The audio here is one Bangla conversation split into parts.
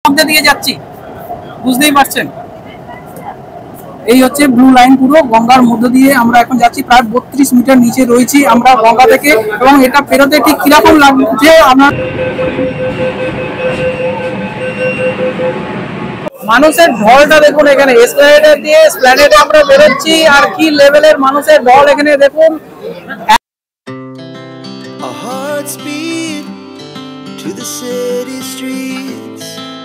মধ্যে দিয়ে যাচ্ছি, বুঝতেই পারছেন। এই হচ্ছে ব্লু লাইন, পুরো গঙ্গার মধ্যে দিয়ে আমরা এখন যাচ্ছি। প্রায় 32 মিটার নিচে রয়েছি আমরা গঙ্গা থেকে, এবং এটা পেরোতে ঠিক কিরকম লাগছে আপনার। মানুষের ঢলটা দেখুন এখানে, এসপ্ল্যানেড দিয়ে এসপ্ল্যানেডে আমরা বেরোচ্ছি, আর কি লেভেলের মানুষের ঢল এখানে দেখুন।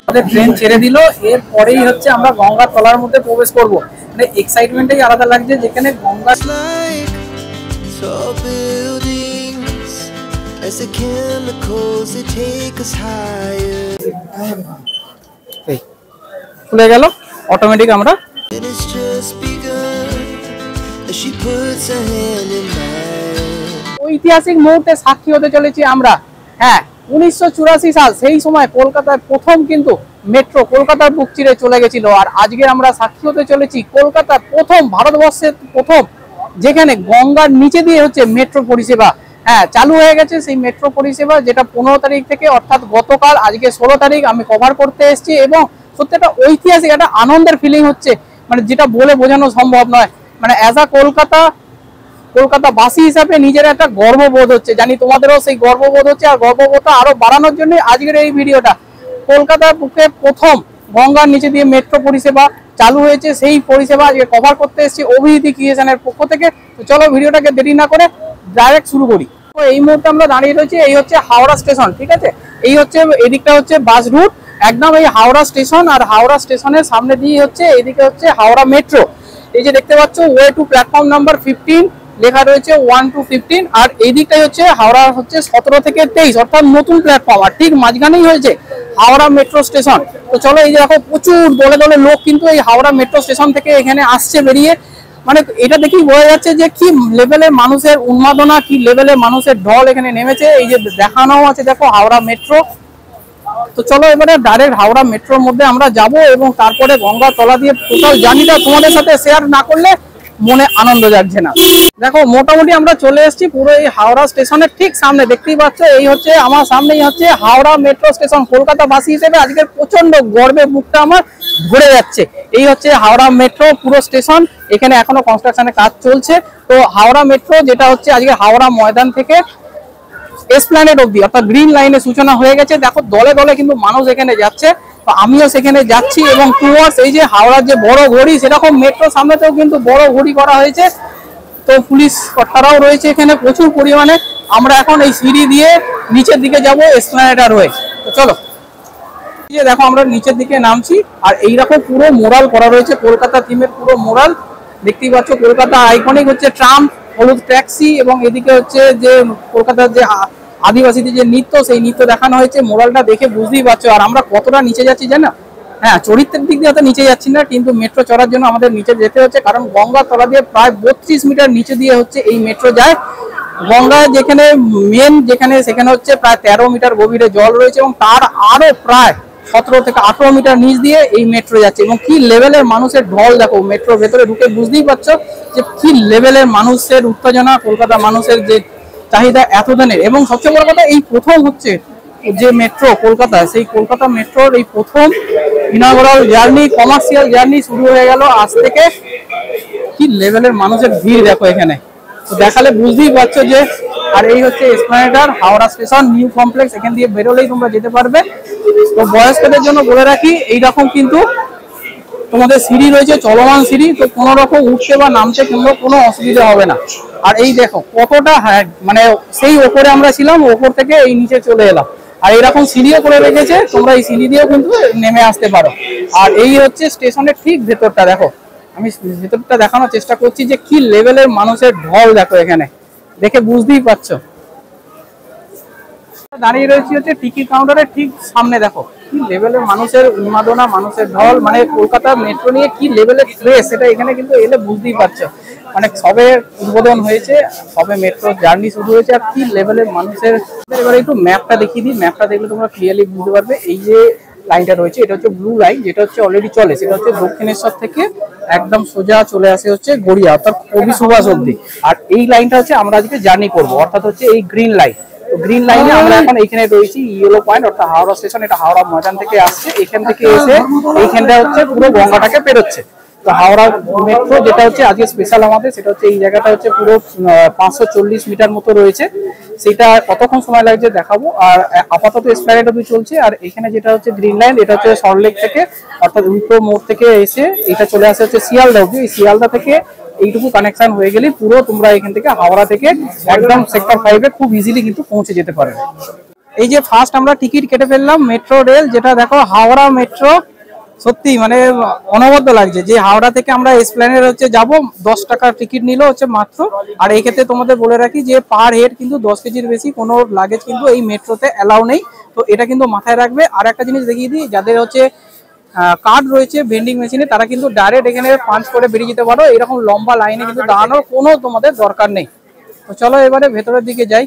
আমাদের ট্রেন ছেড়ে দিল, এরপরেই হচ্ছে আমরা গঙ্গার তলার মধ্যে প্রবেশ করব। মানে এক্সাইটমেন্টটাই আলাদা লাগছে, যেখানে গঙ্গা খুলে গেল অটোমেটিক। আমরা ঐতিহাসিক মুহূর্তে সাক্ষী হতে চলেছি আমরা। হ্যাঁ, 1984 সাল, সেই সময় কলকাতায় প্রথম কিন্তু মেট্রো কলকাতার বুক চিরে চলে গেছিল। আর আজকে আমরা সাক্ষী হতে চলেছি কলকাতার প্রথম, ভারতবর্ষের প্রথম, যেখানে গঙ্গার নিচে দিয়ে হচ্ছে মেট্রো পরিষেবা হ্যাঁ চালু হয়ে গেছে। সেই মেট্রো পরিষেবা যেটা 15 তারিখ থেকে, অর্থাৎ গতকাল, আজকে 16 তারিখ আমি কভার করতে এসেছি, এবং সত্যি একটা ঐতিহাসিক একটা আনন্দের ফিলিং হচ্ছে, মানে যেটা বলে বোঝানো সম্ভব নয়। মানে অ্যাজ আ কলকাতাবাসী হিসাবে নিজের একটা গর্ববোধ হচ্ছে, জানি তোমাদেরও সেই গর্ববোধ হচ্ছে। আর গর্ববোধটা আরো বাড়ানোর জন্য আজকের এই ভিডিওটা। কলকাতার বুকে প্রথম গঙ্গার নিচে দিয়ে মেট্রো পরিষেবা চালু হয়েছে, সেই পরিষেবা আজকে কভার করতে এসেছি অভিজিৎ ক্রিয়েশনের পক্ষ থেকে। তো চলো ভিডিওটাকে দেরি না করে ডাইরেক্ট শুরু করি। তো এই মুহূর্তে আমরা দাঁড়িয়ে রয়েছি, এই হচ্ছে হাওড়া স্টেশন, ঠিক আছে। এই হচ্ছে এদিকটা হচ্ছে বাস রুট, একদম এই হাওড়া স্টেশন, আর হাওড়া স্টেশনের সামনে দিয়ে হচ্ছে এইদিকে হচ্ছে হাওড়া মেট্রো। এই যে দেখতে পাচ্ছ ওয়ে টু প্ল্যাটফর্ম নাম্বার 15 লেখা রয়েছে 1 to 15, আর এই দিকটাই হচ্ছে হাওড়া হচ্ছে 17 থেকে 23, অর্থাৎ নতুন প্ল্যাটফর্ম। আর ঠিক মাঝখানেই হয়েছে হাওড়া মেট্রো স্টেশন। তো চলো, এই যে দেখো প্রচুর দলে দলে লোক কিন্তু এই হাওড়া মেট্রো স্টেশন থেকে এখানে আসছে বেরিয়ে। মানে এটা দেখেই বোঝা যাচ্ছে যে কি লেভেলের মানুষের উন্মাদনা, কি লেভেলের মানুষের ঢল এখানে নেমেছে। এই যে দেখানো আছে দেখো হাওড়া মেট্রো। তো চলো এবারে ডাইরেক্ট হাওড়া মেট্রোর মধ্যে আমরা যাব, এবং তারপরে গঙ্গা তলা দিয়ে টোটাল জার্নিটা তোমাদের সাথে শেয়ার না করলে মনে আনন্দ যাচ্ছে না। দেখো মোটামুটি আমরা চলে এসেছি পুরো এই হাওড়া স্টেশনের ঠিক সামনে, দেখতেই পাচ্ছ। এই হচ্ছে আমার সামনেই হচ্ছে হাওড়া মেট্রো স্টেশন। কলকাতাবাসী হিসেবে আজকের প্রচন্ড গর্বে বুকটা আমার ভরে যাচ্ছে। এই হচ্ছে হাওড়া মেট্রো পুরো স্টেশন, এখানে এখনো কনস্ট্রাকশনের কাজ চলছে। তো হাওড়া মেট্রো যেটা হচ্ছে আজকে হাওড়া ময়দান থেকে এসপ্ল্যানেড অবধি, অর্থাৎ গ্রিন লাইনের সূচনা হয়ে গেছে। দেখো দলে দলে কিন্তু মানুষ এখানে যাচ্ছে, তো আমিও সেখানে যাচ্ছি। এবং টুয়ার্ডস এই যে হাওড়ার যে বড় ঘড়ি, সেরকম মেট্রো সামনেতেও কিন্তু বড় ঘড়ি করা হয়েছে। তো পুলিশ কর্তারাও রয়েছে এখানে প্রচুর পরিমাণে। আমরা এখন এই সিঁড়ি দিয়ে নিচের দিকে যাব এসপ্ল্যানেড হয়ে। তো চলো, এই যে দেখো আমরা নিচের দিকে নামছি, আর এইরকম পুরো মোরাল করা রয়েছে, কলকাতা থিমের পুরো মোরাল দেখতেই পাচ্ছ। কলকাতা আইকনিক হচ্ছে ট্রাম, হলুদ ট্যাক্সি, এবং এদিকে হচ্ছে যে কলকাতার যে আদিবাসীদের যে নৃত্য, সেই নৃত্য দেখানো হয়েছে। মোরালটা দেখে বুঝতেই পারছো। আর আমরা কতটা নিচে যাচ্ছি জানো? হ্যাঁ, চরিত্রের দিক দিয়ে হয়তো নিচে যাচ্ছি না, কিন্তু মেট্রো চড়ার জন্য আমাদের নিচে যেতে হচ্ছে, কারণ গঙ্গা তলা দিয়ে প্রায় 32 মিটার নিচে দিয়ে হচ্ছে এই মেট্রো যায়। গঙ্গা যেখানে মেন, সেখানে হচ্ছে প্রায় 13 মিটার গভীরে জল রয়েছে, এবং তার আরো প্রায় 17 থেকে 18 মিটার নিচ দিয়ে এই মেট্রো যাচ্ছে। এবং কি লেভেলের মানুষের ঢল দেখো, মেট্রোর ভেতরে ঢুকে বুঝতেই পারছো যে কি লেভেলের মানুষের উত্তেজনা, কলকাতা মানুষের যে চাহিদা এতদিনের। এবং সবচেয়ে বড় কথা, এই প্রথম হচ্ছে যে মেট্রো কলকাতা, সেই কলকাতা মেট্রোর এই প্রথম ইনঅগারাল জার্নি, কমার্শিয়াল জার্নি শুরু হয়ে গেল আজ থেকে। কি লেভেলের মানুষের ভিড় দেখো এখানে, তো দেখালে বুঝতেই পারছো যে। আর এই হচ্ছে Esplanade Howrah station new complex, এখান দিয়ে বেরোলেই তোমরা যেতে পারবে। তো বয়স্কদের জন্য বলে রাখি, এইরকম কিন্তু তোমাদের সিঁড়ি রয়েছে, চলমান সিঁড়ি, তো কোনো রকম উঠতে বা নামতে কোনো অসুবিধা হবে না। আর এই দেখো কতটা, মানে সেই ওপরে আমরা ছিলাম, ওপর থেকে এই নিচে চলে এলাম। আর এইরকম সিঁড়িও করে রেখেছে, তোমরা এই সিঁড়ি দিয়েও কিন্তু নেমে আসতে পারো। আর এই হচ্ছে স্টেশনের ঠিক ভেতরটা, দেখো আমি ভেতরটা দেখানোর চেষ্টা করছি যে কি লেভেলের মানুষের ঢল দেখো এখানে, দেখে বুঝতেই পারছো। দাঁড়িয়ে রয়েছি হচ্ছে টিকিট কাউন্টারের ঠিক সামনে, দেখো কি লেভেলের মানুষের উন্মাদনা, মানুষের ঢল। মানে কলকাতা মেট্রো নিয়ে কি লেভেলের ক্রেজ, সেটা এখানে কিন্তু এলে বুঝতেই পারছো। মানে সবে উদ্বোধন হয়েছে, সবে মেট্রো জার্নি শুরু হয়েছে, আর কি লেভেলের মানুষের। এবারে একটু ম্যাপটা দেখিয়ে দিই, ম্যাপটা দেখলে তোমরা ক্লিয়ারলি বুঝতে পারবে। এই যে লাইনটা রয়েছে, এটা হচ্ছে ব্লু লাইন, যেটা হচ্ছে অলরেডি চলে, সেটা হচ্ছে দক্ষিণেশ্বর থেকে একদম সোজা চলে আসে হচ্ছে গড়িয়া, অর্থাৎ কবি সুভাষ অবধি। আর এই লাইনটা হচ্ছে আমরা আজকে জার্নি করবো, অর্থাৎ হচ্ছে এই গ্রিন লাইন। তো গ্রিন লাইনে আমরা এখন এইখানে রয়েছি, ইয়েলো পয়েন্ট অর্থাৎ হাওড়া স্টেশন। এটা হাওড়া ময়দান থেকে আসছে, এখান থেকে এসে এইখানটা হচ্ছে পুরো গঙ্গাটাকে পেরোচ্ছে। তো হাওড়া মেট্রো যেটা হচ্ছে আজকে স্পেশাল আমাদের, সেটা হচ্ছে এই জায়গাটা হচ্ছে পুরো 540 মিটার মতো রয়েছে। সেটা কতক্ষণ সময় লাগছে দেখাবো। আর আপাতত এসপ্ল্যানেড অবধি চলছে। আর এখানে যেটা হচ্ছে গ্রিন লাইন, এটা হচ্ছে সল্টলেক থেকে অর্থাৎ উইপ্রো মোড় থেকে এসে এটা চলে আসে হচ্ছে শিয়ালদা অবধি। এই শিয়ালদা থেকে এইটুকু কানেকশন হয়ে গেলে পুরো তোমরা এখান থেকে হাওড়া থেকে একদম সেক্টর 5 এ খুব ইজিলি কিন্তু পৌঁছে যেতে পারবে। এই যে ফার্স্ট আমরা টিকিট কেটে ফেললাম মেট্রো রেল, যেটা দেখো হাওড়া মেট্রো। সত্যি মানে অনবদ্য লাগছে যে হাওড়া থেকে আমরা এসপ্ল্যানেড হচ্ছে যাব, 10 টাকার টিকিট নিল হচ্ছে মাত্র। আর এই ক্ষেত্রে তোমাদের বলে রাখি যে পার হেড কিন্তু 10 কেজির বেশি কোনো লাগেজ কিন্তু এই মেট্রোতে অ্যালাউ নেই। তো এটা কিন্তু মাথায় রাখবে। আর একটা জিনিস দেখিয়ে দিই, যাদের হচ্ছে কার্ড রয়েছে ভেন্ডিং মেশিনে, তারা কিন্তু ডাইরেক্ট এখানে পাঞ্চ করে বেরিয়ে যেতে পারো। এরকম লম্বা লাইনে কিন্তু দাঁড়ানোর কোনো তোমাদের দরকার নেই। তো চলো এবারে ভেতরের দিকে যাই।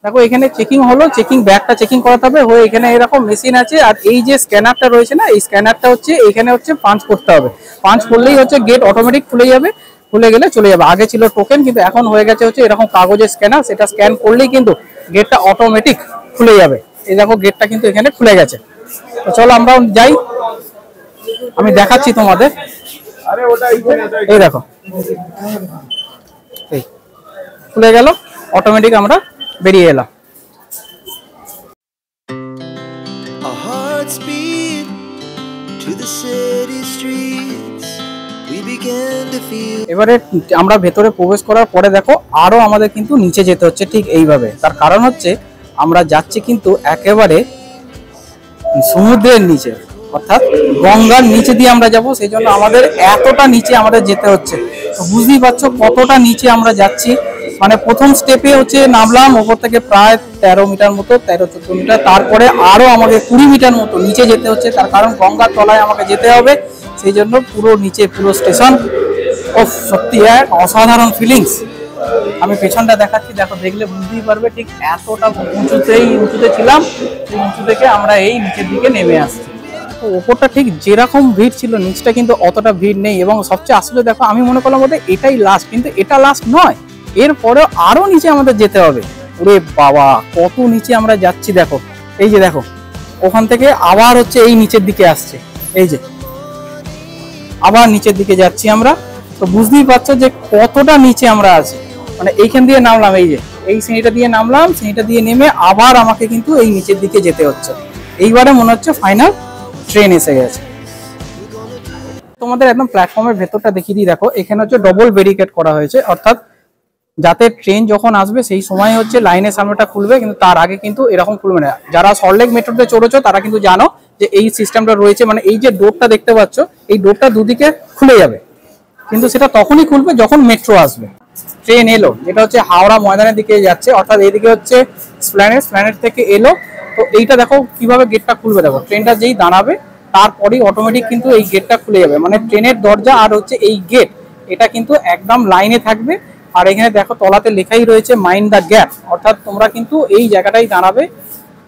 দেখো এখানে চেকিং হলো, চেকিং ব্যাগটা চেকিং করাতে হবে হয়ে এখানে এরকম মেশিন আছে। আর এই যে স্ক্যানারটা রয়েছে না, এই স্ক্যানারটা হচ্ছে এখানে হচ্ছে পাঞ্চ করতে হবে। পাঞ্চ করলেই হচ্ছে গেট অটোমেটিক খুলে যাবে, খুলে গেলে চলে যাবে। আগে ছিল টোকেন, কিন্তু এখন হয়ে গেছে হচ্ছে এরকম কাগজের স্ক্যানার, সেটা স্ক্যান করলেই কিন্তু গেটটা অটোমেটিক খুলে যাবে। এই দেখো গেটটা কিন্তু এখানে খুলে গেছে। তো চলো আমরা যাই, আমি দেখাচ্ছি তোমাদের। এই দেখো এই খুলে গেল, অটোমেটিক আমরা বেরিয়ে এলাম। এবারে আমরা ভেতরে প্রবেশ করার পরে দেখো আরো আমাদের কিন্তু নিচে যেতে হচ্ছে ঠিক এইভাবে। তার কারণ হচ্ছে আমরা যাচ্ছি কিন্তু একেবারে সমুদ্রের নিচে, অর্থাৎ গঙ্গার নিচে দিয়ে আমরা যাব। সেই জন্য আমাদের এতটা নিচে আমাদের যেতে হচ্ছে। তো বুঝতেই পারছো কতটা নিচে আমরা যাচ্ছি। মানে প্রথম স্টেপে হচ্ছে নামলাম ওপর থেকে প্রায় 13 মিটার মতো, 13-14 মিটার। তারপরে আরো আমাকে 20 মিটার মতো নিচে যেতে হচ্ছে, তার কারণ গঙ্গার তলায় আমাকে যেতে হবে। সেই জন্য পুরো নিচে পুরো স্টেশন। ও সত্যি এক অসাধারণ ফিলিংস। আমি পেছনটা দেখাচ্ছি, দেখো দেখলে বুঝতেই পারবে ঠিক এতটা উঁচুতে ছিলাম। সেই উঁচু থেকে আমরা এই নিচের দিকে নেমে আসছি। তো ওপরটা ঠিক যেরকম ভিড় ছিল নিচটা কিন্তু অতটা ভিড় নেই। এবং সবচেয়ে আসলে দেখো আমি মনে করলাম বোধহয় এটাই লাস্ট, কিন্তু এটা লাস্ট নয়, এরপরেও আরো নিচে আমাদের যেতে হবে। ওরে বাবা কত নিচে আমরা যাচ্ছি। দেখো এই যে দেখো ওখান থেকে আবার হচ্ছে এই নিচের দিকে আসছে, এই যে আবার নিচের দিকে যাচ্ছি আমরা। তো বুঝতেই পারছো যে কতটা নিচে আমরা আছি। মানে এইখান দিয়ে নামলাম, এই যে এই সিঁড়িটা দিয়ে নামলাম, সিঁড়িটা দিয়ে নেমে আবার আমাকে কিন্তু এই নিচের দিকে যেতে হচ্ছে। এইবারে মনে হচ্ছে ফাইনাল ট্রেন এসে গেছে। তোমাদের একদম প্ল্যাটফর্মের ভেতরটা দেখিয়ে দিই। দেখো এখানে হচ্ছে ডবল ব্যারিকেড করা হয়েছে, অর্থাৎ যাতে ট্রেন যখন আসবে সেই সময় হচ্ছে লাইনের সামনেটা খুলবে, কিন্তু তার আগে কিন্তু এরকম খুলবে না। যারা সল্টলেক মেট্রোতে চড়েছো তারা কিন্তু জানো যে এই সিস্টেমটা রয়েছে। মানে এই যে ডোরটা দেখতে পাচ্ছ, এই ডোরটা দুদিকে খুলে যাবে, কিন্তু সেটা তখনই খুলবে যখন মেট্রো আসবে। ট্রেন এলো, যেটা হচ্ছে হাওড়া ময়দানের দিকে যাচ্ছে, অর্থাৎ এইদিকে হচ্ছে স্প্ল্যানেড থেকে এলো। তো এইটা দেখো কিভাবে গেটটা খুলবে। দেখো ট্রেনটা যেই দাঁড়াবে তারপরেই অটোমেটিক কিন্তু এই গেটটা খুলে যাবে। মানে ট্রেনের দরজা আর হচ্ছে এই গেট, এটা কিন্তু একদম লাইনে থাকবে। আর এখানে দেখো তলাতে লেখাই রয়েছে মাইন্ড দ্য গ্যাপ, অর্থাৎ তোমরা কিন্তু এই জায়গাটাই দাঁড়াবে।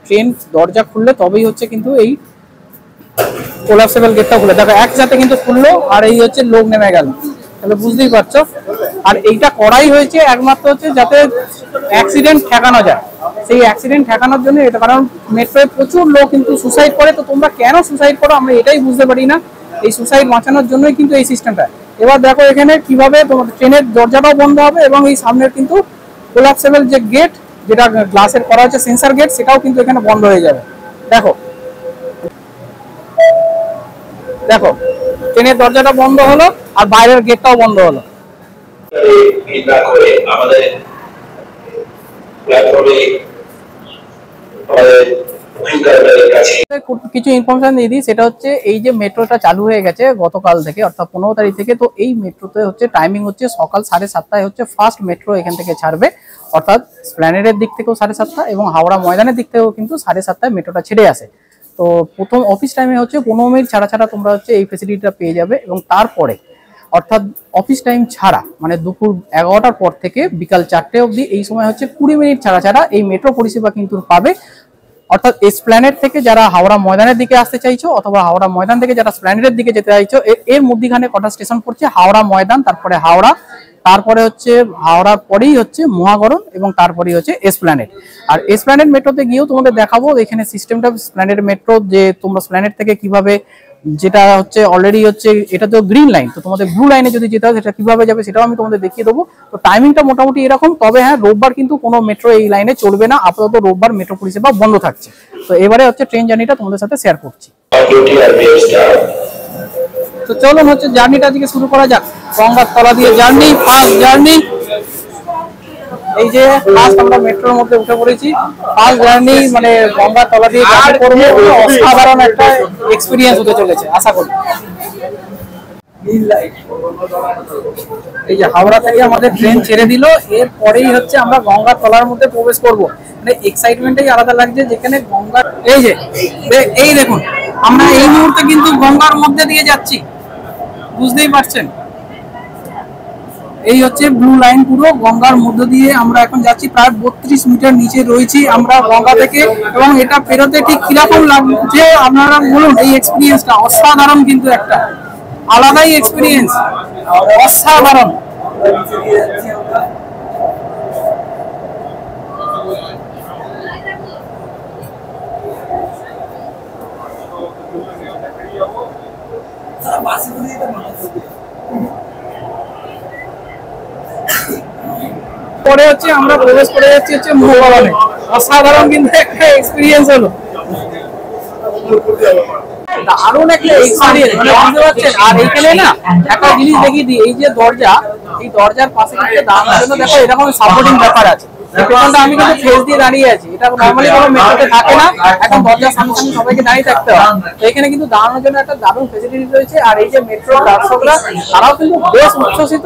ট্রেন দরজা খুললে তবেই হচ্ছে কিন্তু এই কোলাপসেবল গেটটা খুলে। দেখো একসাথে কিন্তু খুললো আর এই হচ্ছে লোক নেমে গেল, তাহলে বুঝতেই পারছো। আর এইটা করাই হয়েছে একমাত্র হচ্ছে যাতে অ্যাক্সিডেন্ট ঠেকানো যায়। সেই অ্যাক্সিডেন্ট ঠেকানোর জন্য এটা, কারণ মেট্রোয় প্রচুর লোক কিন্তু সুসাইড করে। তো তোমরা কেন সুসাইড করো আমরা এটাই বুঝতে পারি না। এই সুসাইড বাঁচানোর জন্যই কিন্তু এই সিস্টেমটা। এবার দেখো এখানে কিভাবে তোমার ট্রেনের দরজাটাও বন্ধ হবে এবং এই সামনের কিন্তু কোলাপসেবল যে গেট, যেটা গ্লাসের করা হচ্ছে সেন্সার গেট, সেটাও কিন্তু এখানে বন্ধ হয়ে যাবে। দেখো দেখো ট্রেনের দরজাটা বন্ধ হলো আর বাইরের গেটটাও বন্ধ হলো। কিছু ইনফরমেশন দিয়ে দিই, সেটা হচ্ছে এই যে মেট্রোটা চালু হয়ে গেছে গতকাল থেকে, অর্থাৎ 15 তারিখ থেকে। তো এই মেট্রোতে হচ্ছে টাইমিং হচ্ছে সকাল 7:30টায় হচ্ছে ফার্স্ট মেট্রো এখান থেকে ছাড়বে, অর্থাৎ স্প্ল্যানেডের দিক থেকেও 7:30 এবং হাওড়া ময়দানের দিক থেকেও কিন্তু 7:30টায় মেট্রোটা ছেড়ে আসে। তো প্রথম অফিস টাইমে হচ্ছে 15 মিনিট ছাড়া তোমরা হচ্ছে এই ফেসিলিটিটা পেয়ে যাবে। এবং তারপরে অর্থাৎ অফিস টাইম ছাড়া মানে দুপুর 11টার পর থেকে বিকাল 4টে অবধি এই সময় হচ্ছে 20 মিনিট ছাড়া এই মেট্রো পরিষেবা কিন্তু পাবে। অর্থাৎ এসপ্ল্যানেড থেকে যারা হাওড়া ময়দানের দিকে আসতে চাইছো অথবা হাওড়া ময়দান থেকে যারা এসপ্ল্যানেডের দিকে যেতে চাইছো, এর মধ্যখানে কটা স্টেশন পড়ছে, হাওড়া ময়দান, তারপরে হাওড়া তারপরে হচ্ছে হাওড়ার পরেই হচ্ছে মহাকরণ এবং তারপরেই হচ্ছে এসপ্ল্যানেড। আর এসপ্ল্যানেড মেট্রোতে গিয়েও তোমাদের দেখাবো এখানে সিস্টেমটা এসপ্ল্যানেড মেট্রো, যে তোমরা এসপ্ল্যানেড থেকে কিভাবে, যেটা হচ্ছে অলরেডি হচ্ছে এটা তো গ্রিন লাইন, তো তোমাদের ব্লু লাইনে যদি যেতে হয় সেটা কিভাবে যাবে সেটাও আমি তোমাদের দেখিয়ে দেবো। তো টাইমিংটা মোটামুটি এরকম, তবে হ্যাঁ রোববার কিন্তু কোনো মেট্রো এই লাইনে চলবে না, আপাতত রোববার মেট্রো পরিষেবা বন্ধ থাকছে। তো এবারে হচ্ছে ট্রেন জার্নিটা তোমাদের সাথে শেয়ার করছি। তো চলুন হচ্ছে জার্নিটা আজকে শুরু করা যাক। গঙ্গার তলা দিয়ে জার্নি, ফার্স্ট জার্নি। এই যে ফার্স্ট আমরা মেট্রোর মধ্যে উঠে পড়েছি, ফার্স্ট জার্নি মানে গঙ্গার তলা দিয়ে জার্নি করবো, অসাধারণ একটা এক্সপিরিয়েন্স হতে চলেছে আশা করি। এই যে হাওড়া থেকে আমাদের ট্রেন ছেড়ে দিল, এরপরেই হচ্ছে আমরা গঙ্গার তলার মধ্যে প্রবেশ করব। মানে এক্সাইটমেন্টটাই আলাদা লাগছে, যেখানে গঙ্গার এই দেখুন আমরা এই মুহূর্তে কিন্তু গঙ্গার মধ্যে দিয়ে যাচ্ছি, বুঝতেই পারছেন। এই হচ্ছে ব্লু লাইন, পুরো গঙ্গার মধ্য দিয়ে আমরা এখন যাচ্ছি। প্রায় 32 মিটার নিচে রয়েছি আমরা গঙ্গা থেকে, এবং এটা পেরোতে ঠিক কিরকম লাগছে আপনারা বলুন। এই এক্সপিরিয়েন্সটা অসাধারণ, কিন্তু একটা আলাদাই এক্সপিরিয়েন্স, অসাধারণ। পরে হচ্ছে আমরা প্রবেশ করে যাচ্ছি হচ্ছে মহাকরণে। অসাধারণ কিন্তু একটা এক্সপিরিয়েন্স হলো, দারুণ একটা এক্সপিরিয়েন্স, মানে বুঝতে পারছেন। আর এইখানে না একটা জিনিস দেখিয়ে দিই, এই যে দরজা, এই দরজার পাশে কিন্তু দাঁড়ানোর জন্য দেখো এরকম সাপোর্টিং ব্যাপার আছে। আমি কিন্তু ফেস দিয়ে দাঁড়িয়ে আছি, এটা নর্মালি কোনো মেট্রোতে থাকে না, এখন দরজার সামনে সামনে সবাইকে দাঁড়িয়ে থাকতে হয়। তো এখানে কিন্তু দাঁড়ানোর জন্য একটা দারুণ ফেসিলিটি রয়েছে। আর এই যে মেট্রোর দর্শকরা তারাও কিন্তু বেশ উচ্ছ্বসিত,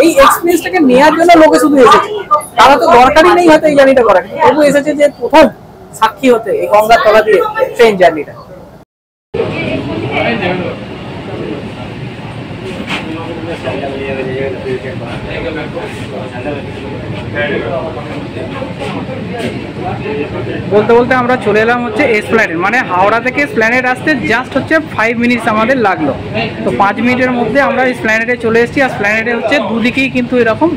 এই এক্সপিরিয়েন্সটাকে নেওয়ার জন্য লোকে শুধু এসেছে, তারা তো দরকারই নেই হয়তো এই জার্নিটা করার, তবু এসেছে যে প্রথম সাক্ষী হতে এই গঙ্গার তলা দিয়ে ট্রেন জার্নিটা। বলতে বলতে আমরা চলে এলাম হচ্ছে এসপ্ল্যানেড, মানে হাওড়া থেকে এসপ্ল্যানেড আসতে জাস্ট হচ্ছে 5 মিনিটস আমাদের লাগলো। তো 5 মিনিটের মধ্যে আমরা এসপ্ল্যানেডে চলে এসেছি। আর এসপ্ল্যানেডে হচ্ছে দুদিকেই কিন্তু এরকম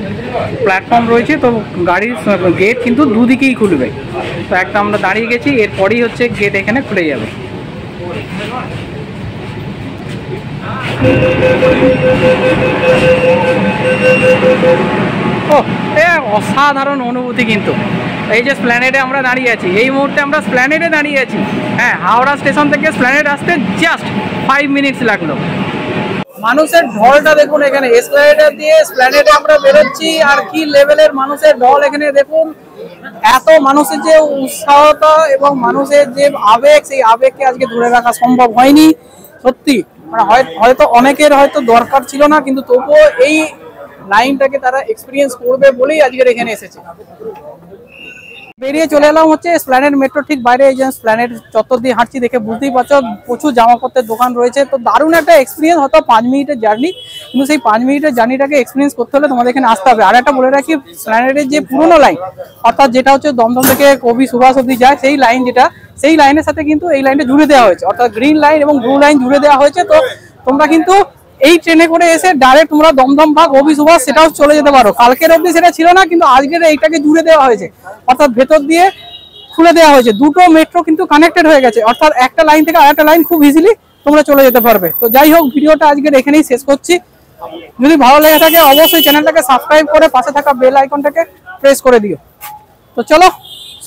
প্ল্যাটফর্ম রয়েছে, তো গাড়ির গেট কিন্তু দুদিকেই খুলবে। তো একটা আমরা দাঁড়িয়ে গেছি, এরপরেই হচ্ছে গেট এখানে খুলে যাবে। ও অসাধারণ অনুভূতি কিন্তু। এই যে এসপ্ল্যানেডে আমরা দাঁড়িয়ে আছি, এই মুহূর্তে আমরা এসপ্ল্যানেডে দাঁড়িয়ে আছি। হ্যাঁ, হাওড়া স্টেশন থেকে এসপ্ল্যানেড আসতে জাস্ট 5 মিনিটস লাগলো। মানুষের ঢলটা দেখুন এখানে, এসপ্ল্যানেড দিয়ে এসপ্ল্যানেডে আমরা বেরোচ্ছি, আর কি লেভেলের মানুষের ঢল এখানে দেখুন। এত মানুষের যে উৎসাহতা এবং মানুষের যে আবেগ, সেই আবেগকে আজকে ধরে রাখা সম্ভব হয়নি সত্যি। মানে হয়তো অনেকের হয়তো দরকার ছিল না, কিন্তু তবুও এই লাইনটাকে তারা এক্সপিরিয়েন্স করবে বলেই আজকের এখানে এসেছে। বেরিয়ে চলে এলাম হচ্ছে এসপ্ল্যানেড মেট্রো ঠিক বাইরে। এই যে এসপ্ল্যানেড চত্বর দিয়ে হাঁটছি, দেখে বুঝতেই পারছো প্রচুর জামাপত্রের দোকান রয়েছে। তো দারুণ একটা এক্সপিরিয়েন্স, হয়তো 5 মিনিটের জার্নি, কিন্তু সেই 5 মিনিটের জার্নিটাকে এক্সপিরিয়েন্স করতে হলে তোমাদের এখানে আসতে হবে। আর একটা বলে রাখি, এসপ্ল্যানেডের যে পুরোনো লাইন, অর্থাৎ যেটা হচ্ছে দমদম থেকে কবি সুভাষ অব্দি যায়, সেই লাইন যেটা, সেই লাইনের সাথে কিন্তু এই লাইনটা জুড়ে দেওয়া হয়েছে, অর্থাৎ গ্রিন লাইন এবং ব্লু লাইন জুড়ে দেওয়া হয়েছে। তো তোমরা কিন্তু এই ট্রেনে করে এসে ডাইরেক্ট তোমরা দমদম বা কবি সুভাষ সেটাও চলে যেতে পারো। কালকের অবধি সেটা ছিল না, কিন্তু আজকের এইটাকে জুড়ে দেওয়া হয়েছে, অর্থাৎ ভেতর দিয়ে খুলে দেওয়া হয়েছে। দুটো মেট্রো কিন্তু কানেক্টেড হয়ে গেছে, অর্থাৎ একটা লাইন থেকে আরেকটা লাইন খুব ইজিলি তোমরা চলে যেতে পারবে। তো যাই হোক, ভিডিওটা আজকের এখানেই শেষ করছি। যদি ভালো লেগে থাকে অবশ্যই চ্যানেলটাকে সাবস্ক্রাইব করে পাশে থাকা বেল আইকনটাকে প্রেস করে দিও। তো চলো,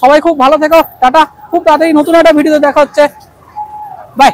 সবাই খুব ভালো থেকো, টাটা। খুব তাড়াতাড়ি নতুন একটা ভিডিওতে দেখা হচ্ছে, বাই।